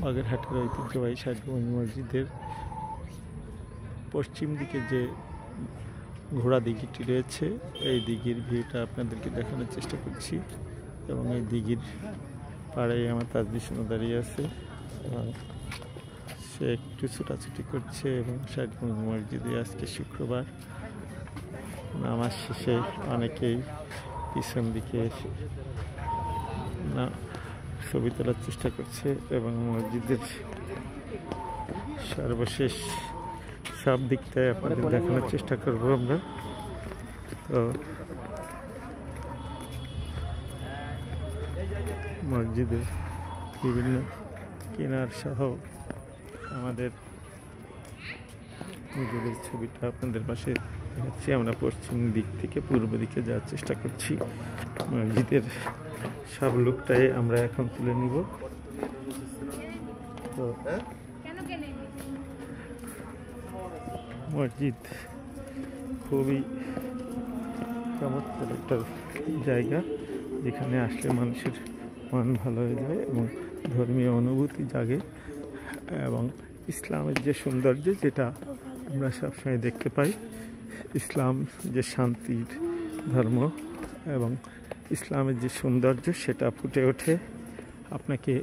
বাগেরহাটের ঐতিহ্যবাহী ষাটগম্বুজ মসজিদের পশ্চিম দিকে যে ঘোড়া দিঘিটি রয়েছে, এই দিঘির ভিউটা আপনাদেরকে দেখানোর চেষ্টা করছি। এবং এই দিঘির পাড়ে আমার তাজবি সোনা দাঁড়িয়ে আছে, সে একটু ছোটাছুটি করছে। এবং ষাটগম্বুজ মসজিদে আজকে শুক্রবার নামাজ শেষে অনেকেই পিছন দিকে না ছবি তোলার চেষ্টা করছে। এবং মসজিদের সর্বশেষ সব দিকটাই আপনাদের দেখানোর চেষ্টা করবো আমরা। তো মসজিদের বিভিন্ন কিনার সহ আমাদের নিজেদের ছবিটা আপনাদের পাশে দেখাচ্ছি। আমরা পশ্চিম দিক থেকে পূর্ব দিকে যাওয়ার চেষ্টা করছি। মসজিদের সব লুকটাই আমরা এখন তুলে নিব। তো মসজিদ খুবই চমৎকার একটা জায়গা, যেখানে আসলে মানুষের মন ভালো হয়ে যায় এবং ধর্মীয় অনুভূতি জাগে। এবং ইসলামের যে সৌন্দর্য, যেটা আমরা সবসময় দেখতে পাই, ইসলাম যে শান্তির ধর্ম এবং ইসলামের যে সৌন্দর্য, সেটা ফুটে ওঠে আপনাকে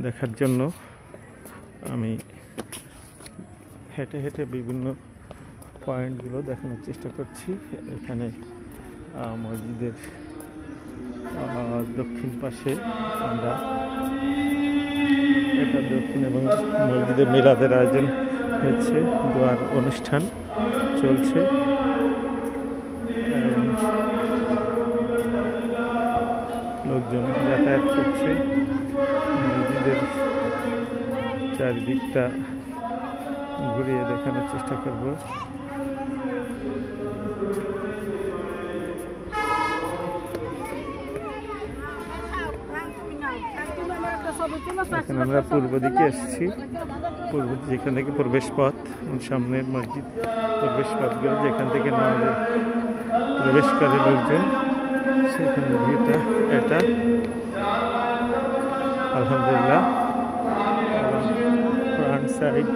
দেখার জন্য। আমি হেঁটে হেঁটে বিভিন্ন পয়েন্টগুলো দেখানোর চেষ্টা করছি। এখানে মসজিদের দক্ষিণ পাশে আমরা এটা দক্ষিণ এবং মসজিদের মিলাদের আয়োজন হয়েছে, দোয়ার অনুষ্ঠান চলছে। লোকজন যাতায়াত করছে। মসজিদের চারদিকটা ঘুরিয়ে দেখানোর চেষ্টা করব। এখন আমরা পূর্ব দিকে এসেছি, যেখান থেকে প্রবেশ পথ, সামনের মসজিদ প্রবেশ পথগুলো যেখান থেকে আমাদের প্রবেশ করে লোকজন, সেখানে ভিউটা এটা আলহামদুলিল্লাহ। এবং ফ্রন্ট সাইড